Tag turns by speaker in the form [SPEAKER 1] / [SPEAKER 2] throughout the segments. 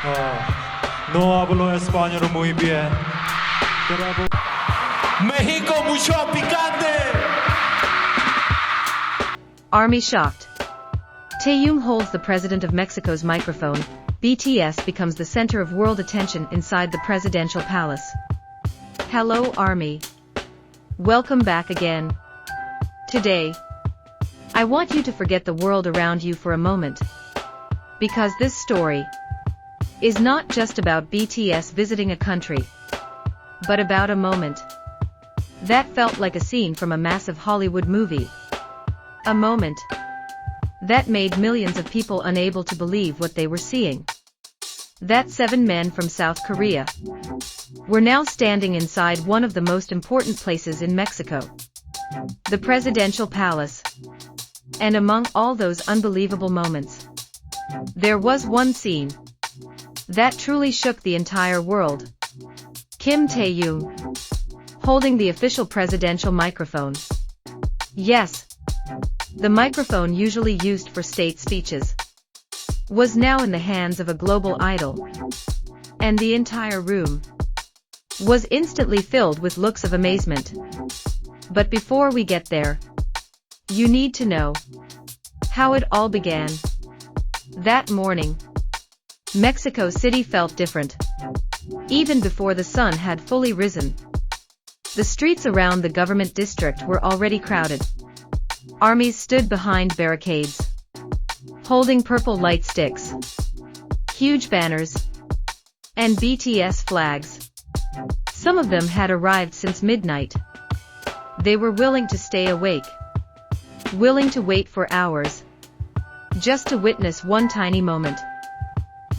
[SPEAKER 1] No hablo español muy bien. México mucho picante.
[SPEAKER 2] Army shocked. Taehyung holds the president of Mexico's microphone. BTS becomes the center of world attention inside the presidential palace. Hello, Army. Welcome back again. Today, I want you to forget the world around you for a moment. Because this story is not just about BTS visiting a country, but about a moment that felt like a scene from a massive Hollywood movie. A moment that made millions of people unable to believe what they were seeing. That 7 men from South Korea were now standing inside one of the most important places in Mexico, the presidential palace. And among all those unbelievable moments, there was one scene that truly shook the entire world. Kim Taehyung, holding the official presidential microphone. Yes, the microphone usually used for state speeches was now in the hands of a global idol. And the entire room was instantly filled with looks of amazement. But before we get there, you need to know how it all began. That morning, Mexico City felt different. Even before the sun had fully risen, the streets around the government district were already crowded. Armies stood behind barricades, holding purple light sticks, huge banners, and BTS flags. Some of them had arrived since midnight. They were willing to stay awake, willing to wait for hours, just to witness one tiny moment,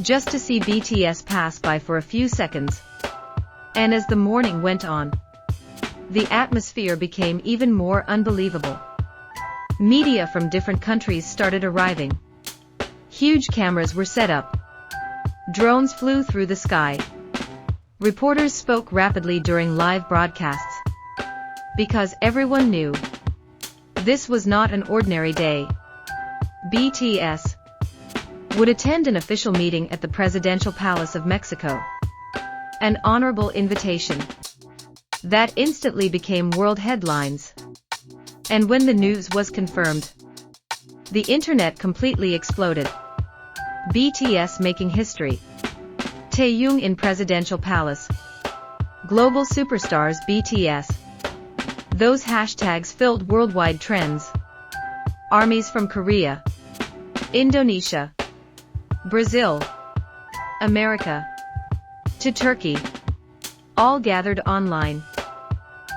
[SPEAKER 2] just to see BTS pass by for a few seconds. And as the morning went on, the atmosphere became even more unbelievable. Media from different countries started arriving. Huge cameras were set up. Drones flew through the sky. Reporters spoke rapidly during live broadcasts. Because everyone knew this was not an ordinary day. BTS would attend an official meeting at the presidential palace of Mexico. An honorable invitation that instantly became world headlines. And when the news was confirmed, the internet completely exploded. BTS making history. Taehyung in presidential palace. Global superstars BTS. Those hashtags filled worldwide trends. Armies from Korea, Indonesia, Brazil, America, to Turkey, all gathered online,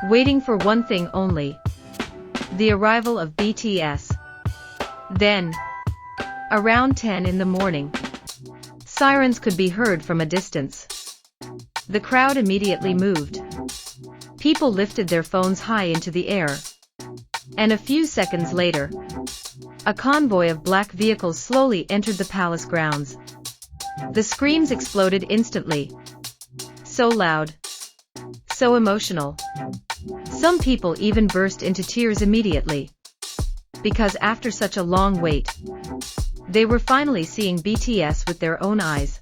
[SPEAKER 2] waiting for one thing only: the arrival of BTS. Then, around 10 in the morning, sirens could be heard from a distance. The crowd immediately moved. People lifted their phones high into the air. And a few seconds later, a convoy of black vehicles slowly entered the palace grounds. The screams exploded instantly. So loud. So emotional. Some people even burst into tears immediately. Because after such a long wait, they were finally seeing BTS with their own eyes.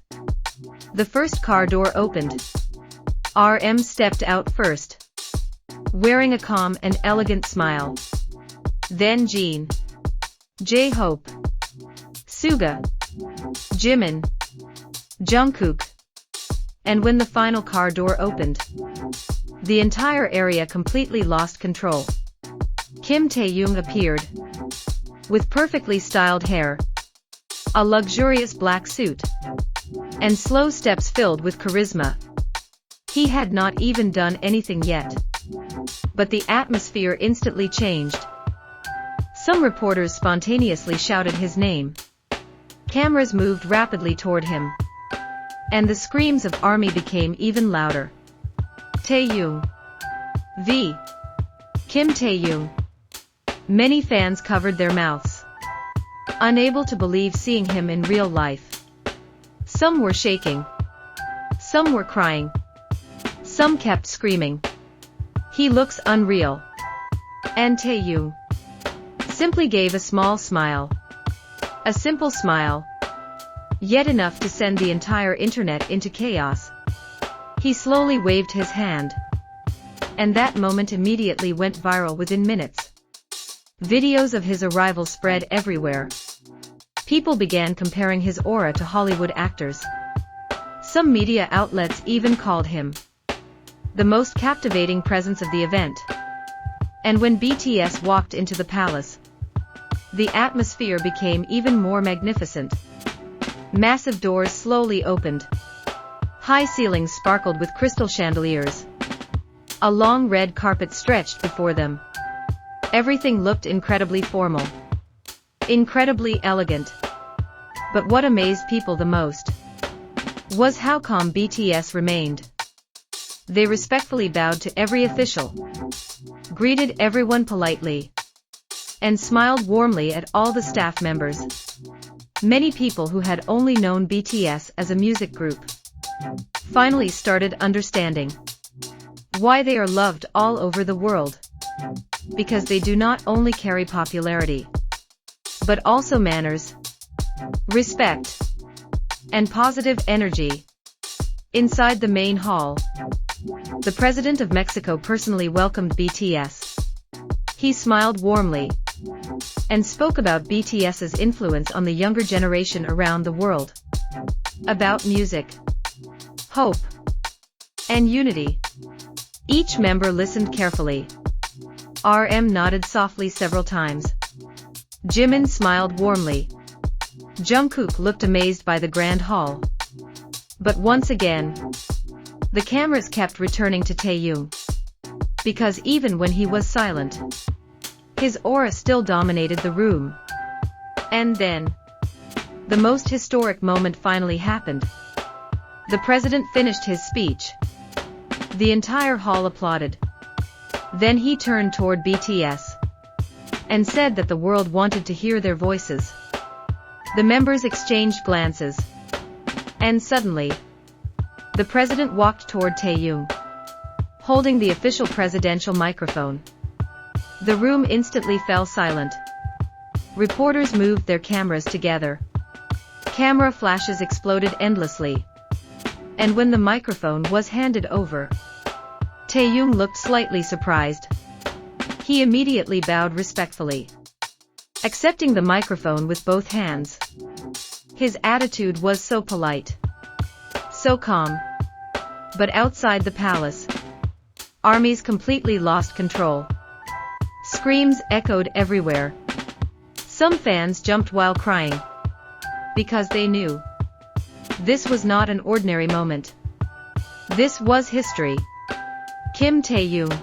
[SPEAKER 2] The first car door opened. RM stepped out first, wearing a calm and elegant smile. Then Jin, J-Hope, Suga, Jimin, Jungkook. And when the final car door opened, the entire area completely lost control. Kim Taehyung appeared, with perfectly styled hair, a luxurious black suit, and slow steps filled with charisma. He had not even done anything yet. But the atmosphere instantly changed. Some reporters spontaneously shouted his name. Cameras moved rapidly toward him. And the screams of ARMY became even louder. Taehyung. V. Kim Taehyung. Many fans covered their mouths, unable to believe seeing him in real life. Some were shaking. Some were crying. Some kept screaming. He looks unreal. And Taehyung simply gave a small smile. A simple smile. Yet enough to send the entire internet into chaos. He slowly waved his hand. And that moment immediately went viral within minutes. Videos of his arrival spread everywhere. People began comparing his aura to Hollywood actors. Some media outlets even called him the most captivating presence of the event. And when BTS walked into the palace, the atmosphere became even more magnificent. Massive doors slowly opened. High ceilings sparkled with crystal chandeliers. A long red carpet stretched before them. Everything looked incredibly formal. Incredibly elegant. But what amazed people the most was how calm BTS remained. They respectfully bowed to every official, greeted everyone politely, and smiled warmly at all the staff members. Many people who had only known BTS as a music group finally started understanding why they are loved all over the world. Because they do not only carry popularity, but also manners, respect, and positive energy. Inside the main hall, the President of Mexico personally welcomed BTS. He smiled warmly and spoke about BTS's influence on the younger generation around the world, about music, hope, and unity. Each member listened carefully. RM nodded softly several times. Jimin smiled warmly. Jungkook looked amazed by the grand hall. But once again, the cameras kept returning to Taehyung. Because even when he was silent, his aura still dominated the room. And then, the most historic moment finally happened. The president finished his speech. The entire hall applauded. Then he turned toward BTS and said that the world wanted to hear their voices. The members exchanged glances. And suddenly, the president walked toward Taehyung, holding the official presidential microphone. The room instantly fell silent. Reporters moved their cameras together. Camera flashes exploded endlessly. And when the microphone was handed over, Taehyung looked slightly surprised. He immediately bowed respectfully, accepting the microphone with both hands. His attitude was so polite, so calm. But outside the palace, armies completely lost control. Screams echoed everywhere. Some fans jumped while crying, because they knew this was not an ordinary moment. This was history. Kim Taehyung,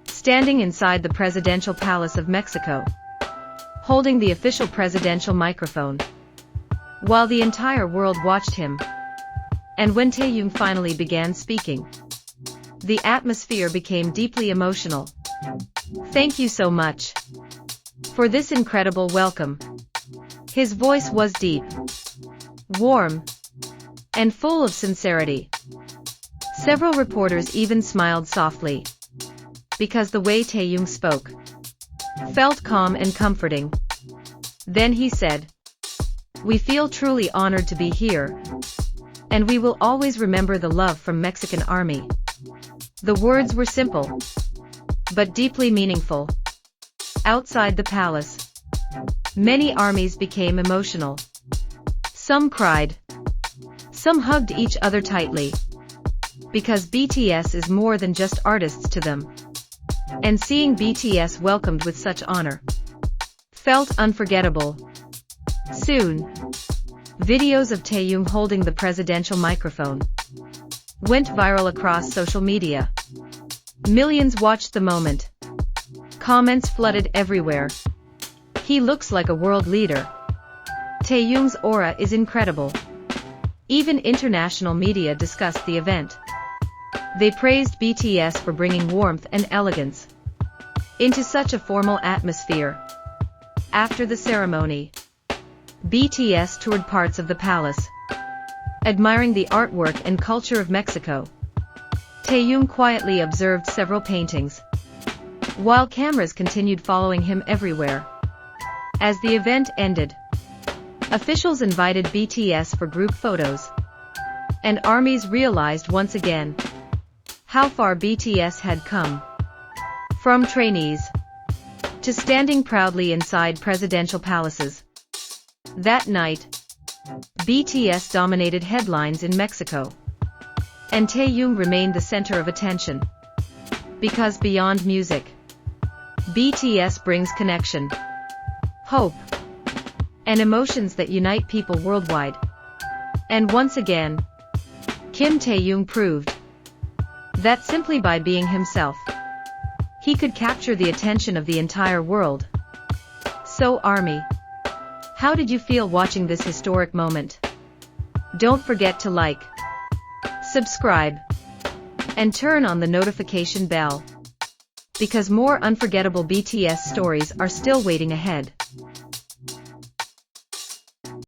[SPEAKER 2] standing inside the presidential palace of Mexico, holding the official presidential microphone, while the entire world watched him. And when Taehyung finally began speaking, the atmosphere became deeply emotional. Thank you so much for this incredible welcome. His voice was deep, warm, and full of sincerity. Several reporters even smiled softly, because the way Taehyung spoke felt calm and comforting. Then he said, "We feel truly honored to be here, and we will always remember the love from Mexican Army." The words were simple, but deeply meaningful. Outside the palace, many armies became emotional. Some cried. Some hugged each other tightly. Because BTS is more than just artists to them. And seeing BTS welcomed with such honor felt unforgettable. Soon, videos of Taehyung holding the presidential microphone went viral across social media. Millions watched the moment. Comments flooded everywhere. He looks like a world leader. Taehyung's aura is incredible. Even international media discussed the event. They praised BTS for bringing warmth and elegance into such a formal atmosphere. After the ceremony, BTS toured parts of the palace, admiring the artwork and culture of Mexico. Taehyung quietly observed several paintings, while cameras continued following him everywhere. As the event ended, Officials invited BTS for group photos. And ARMYs realized once again how far BTS had come. From trainees to standing proudly inside presidential palaces. That night, BTS dominated headlines in Mexico. And Taehyung remained the center of attention. Because beyond music, BTS brings connection, hope, and emotions that unite people worldwide. And once again, Kim Taehyung proved that simply by being himself, he could capture the attention of the entire world. So ARMY, how did you feel watching this historic moment? Don't forget to like, subscribe, and turn on the notification bell, because more unforgettable BTS stories are still waiting ahead.